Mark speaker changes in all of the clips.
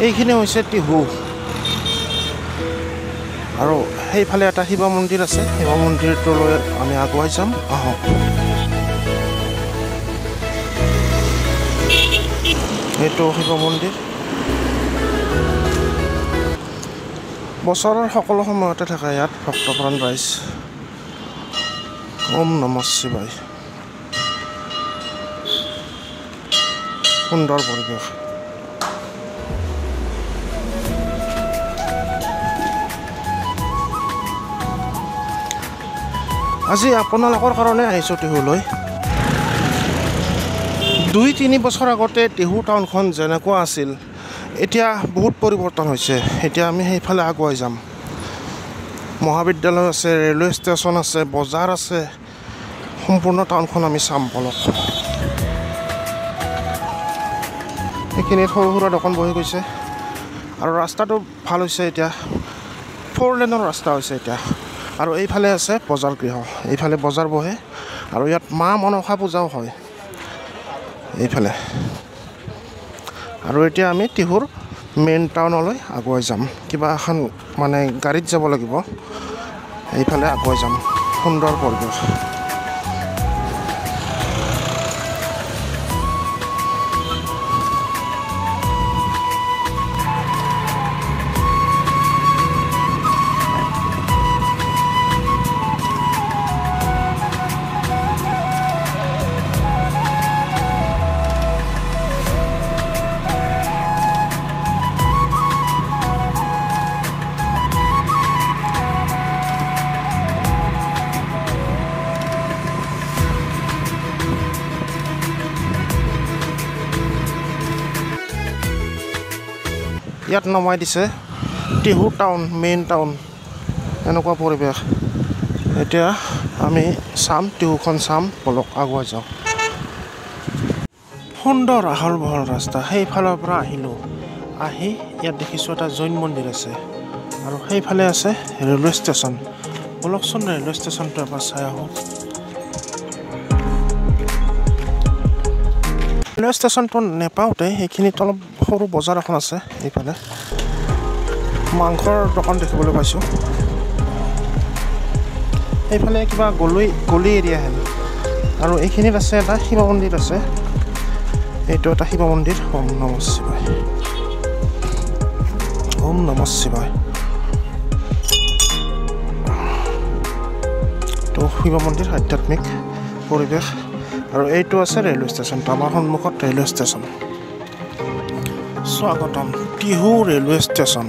Speaker 1: এইখিনি হৈছে টিহু আৰু সেইফালে এটা শিৱ মন্দিৰ আছে শিৱ মন্দিৰটোলৈ আমি আগুৱাই যাম আহক এইটো শিৱ মন্দিৰ বছৰৰ সকলো সময়তে থাকে ইয়াত ভক্তপ্ৰাণ ৰাইজ ওম নমঃ শিৱায় সুন্দৰ পৰিৱেশ আজি আপোনালোকৰ কাৰণে আহিছোঁ টিহুলৈ 2-3 বছৰ আগতে টিহু টাউনখন যেনেকুৱা আছিল এতিয়া বহুত পৰিৱৰ্তন হৈছে এতিয়া আমি সেইফালে আগুৱাই যাম মহাবিদ্যালয় আছে ৰেলৱে ষ্টেচন আছে বজাৰ আছে সম্পূৰ্ণ টাউনখন আমি চাম বলক এইখিনিত সৰু সুৰা দোকান বহি গৈছে আৰু ৰাস্তাটো ভাল হৈছে এতিয়া 4 লেনৰ ৰাস্তা হৈছে এতিয়া আৰু এইফালে আছে বজাৰ গৃহ এইফালে বজাৰ বহে আৰু ইয়াত মা মনসা পূজাও হয় এইফালে আৰু এতিয়া আমি টিহুৰ মেইন টাউনলৈ আগুৱাই যাম কিবা এখন মানে গাড়ীত যাব লাগিব এইফালে আগুৱাই যাম সুন্দৰ পৰিৱেশ ইয়াত নমাই দিছে টিহু টাউন মেইন টাউন এনেকুৱা পৰিৱেশ এতিয়া আমি চাম টিহুখন চাম বলক আগুৱাই যাওঁ সুন্দৰ আহল বহল ৰাস্তা সেইফালৰ পৰা আহিলোঁ আহি ইয়াত দেখিছোঁ এটা জৈন মন্দিৰ আছে আৰু সেইফালে আছে ৰেলৱে ষ্টেচন বলকচোন ৰেলৱে ষ্টেচনটো এবাৰ চাই আহোঁ ৰেলৱে ষ্টেচনটো নেপাওঁতে সেইখিনিত অলপ সৰু বজাৰ এখন আছে এইফালে মাংসৰ দোকান দেখিবলৈ পাইছোঁ এইফালে কিবা গলি এৰিয়া হেন আৰু এইখিনিত আছে এটা শিৱ মন্দিৰ আছে এইটো এটা শিৱ মন্দিৰ ওম নমঃ শিৱায় ওম নমঃ শিৱায় তো শিৱ মন্দিৰ আধ্যাত্মিক পৰিৱেশ আৰু এইটো আছে ৰেলৱে ষ্টেচনটো আমাৰ সন্মুখত ৰেলৱে ষ্টেচন স্বাগতম Tihu railway station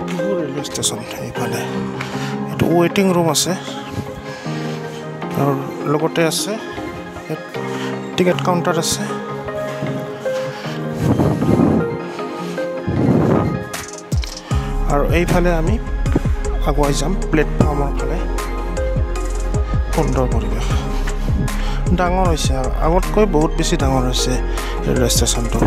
Speaker 1: Tihu railway station এইফালে এইটো ৱেইটিং ৰুম আছে আৰু লগতে আছে টিকেট কাউণ্টাৰ আছে আৰু এইফালে আমি আগুৱাই যাম প্লেটফৰ্মৰ ফালে সুন্দৰ পৰিৱেশ ডাঙৰ হৈছে আগতকৈ বহুত বেছি ডাঙৰ হৈছে ৰেলৱে ষ্টেচনটো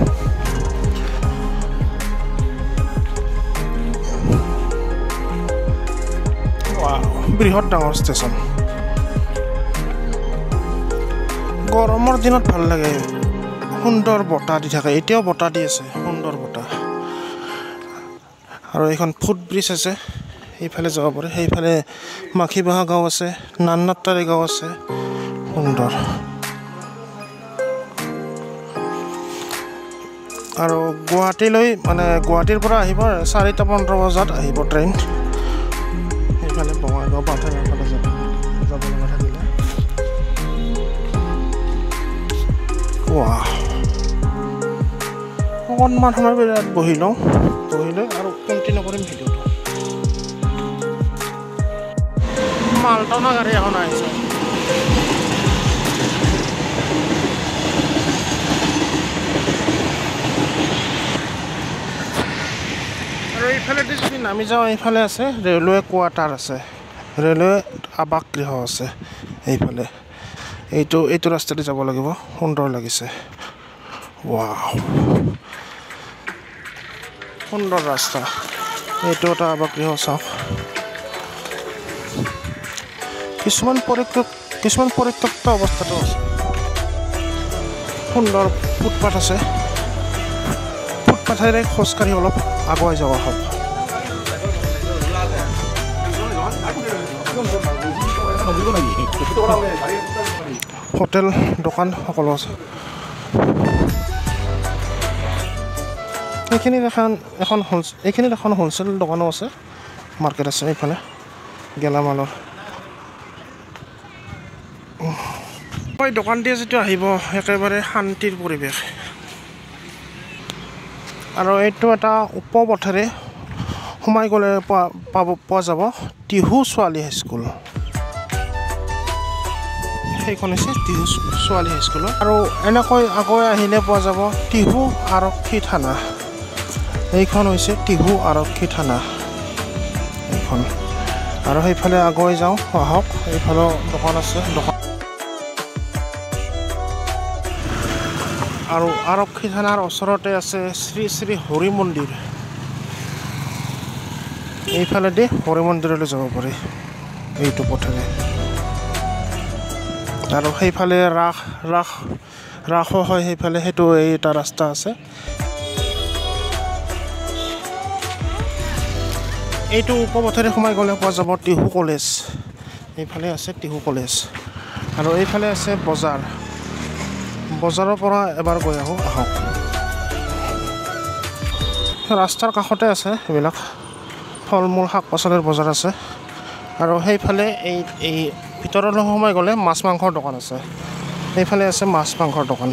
Speaker 1: বৃহৎ ডাঙৰ ষ্টেচন গৰমৰ দিনত ভাল লাগে সুন্দৰ বতাহ দি থাকে এতিয়াও বতাহ দি আছে সুন্দৰ বতাহ আৰু এইখন ফুট ব্ৰিজ আছে এইফালে যাব পাৰে সেইফালে মাখিবাহা গাঁও আছে নান্নাত্তাৰী গাঁও আছে সুন্দৰ আৰু গুৱাহাটীলৈ মানে গুৱাহাটীৰ পৰা আহিব 4:15 বজাত আহিব ট্ৰেইন এইফালে বঙাইগাঁও পাঠাৰৰ ফালে যাব লগা থাকিলে অকণমান সময় বিৰাট বহি লওঁ আৰু কণ্টিনিউ কৰিম ভিডিঅ'টো মালটনা গাড়ী এখন আহিছে আৰু এইফালেদি যদি নামি যাওঁ এইফালে আছে ৰেলৱে কোৱাৰ্টাৰ আছে ৰেলৱে আৱাস গৃহ আছে এইফালে এইটো ৰাস্তাতে যাব লাগিব সুন্দৰ লাগিছে ৱাও সুন্দৰ ৰাস্তা এইটো এটা আৱাস গৃহ চাওক কিছুমান পৰিত্যক্ত অৱস্থাতো আছে সুন্দৰ ফুটপাথ আছে ঠাইৰে খোজকাঢ়ি অলপ আগুৱাই যাওঁ আহক। হোটেল দোকান সকলো আছে। এইখিনিত এইখিনিত এখন হ'লচেল দোকানো আছে, মাৰ্কেট আছে এইফালে গেলামালৰ। দোকান দিয়ে যিটো আহিব একেবাৰে শান্তিৰ পৰিৱেশ। আৰু এইটো এটা উপপথেৰে সোমাই গ'লে পোৱা যাব টিহু ছোৱালী হাইস্কুল। সেইখন হৈছে টিহু ছোৱালী হাইস্কুল। আৰু এনেকৈ আগুৱাই আহিলে পোৱা যাব টিহু আৰক্ষী থানা। এইখন হৈছে টিহু আৰক্ষী থানা এইখন। আৰু সেইফালে আগুৱাই যাওঁ আহক। এইফালেও দোকান আছে। আৰু আৰক্ষী থানাৰ ওচৰতে আছে শ্ৰী শ্ৰী হৰি মন্দিৰ। এইফালেদি হৰি মন্দিৰলৈ যাব পাৰি এইটো পথেৰে। আৰু সেইফালে ৰাসো হয় সেইফালে, সেইটো এটা ৰাস্তা আছে। এইটো উপপথেৰে সোমাই গ'লে পোৱা যাব টিহু কলেজ। এইফালে আছে টিহু কলেজ। আৰু এইফালে আছে বজাৰ। বজাৰৰ পৰা এবাৰ গৈ আহোঁ আহক। ৰাস্তাৰ কাষতে আছে এইবিলাক ফল মূল শাক পাচলিৰ বজাৰ আছে। আৰু সেইফালে এই ভিতৰলৈ সোমাই গ'লে মাছ মাংসৰ দোকান আছে। এইফালে আছে মাছ মাংসৰ দোকান,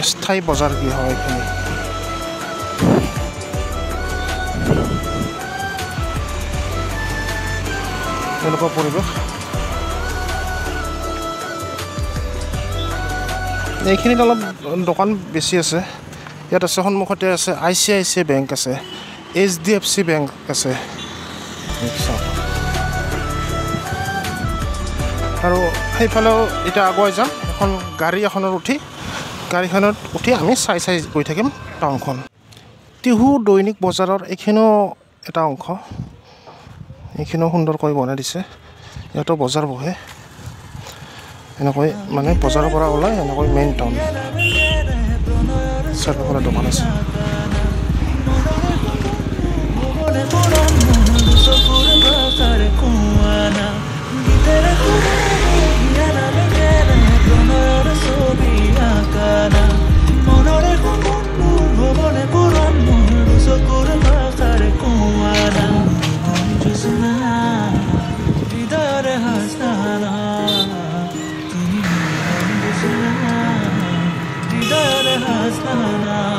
Speaker 1: স্থায়ী বজাৰ গৃহ এইখিনি। এনেকুৱা পৰিৱেশ। এইখিনিত অলপ দোকান বেছি আছে। ইয়াত আছে সন্মুখতে আছে ICICI বেংক আছে, HDFC বেংক আছে। আৰু সেইফালেও এতিয়া আগুৱাই যাম। এখন গাড়ীখনত উঠি আমি চাই গৈ থাকিম টাউনখন। টিহু দৈনিক বজাৰৰ এইখিনিও এটা অংশ। এইখিনিও সুন্দৰকৈ বনাই দিছে। ইয়াতো বজাৰ বহে এনেকৈ, মানে বজাৰৰ পৰা ওলাই এনেকৈ মেইন টাউন। চাৰিওফালে দোকান আছে।
Speaker 2: Hasna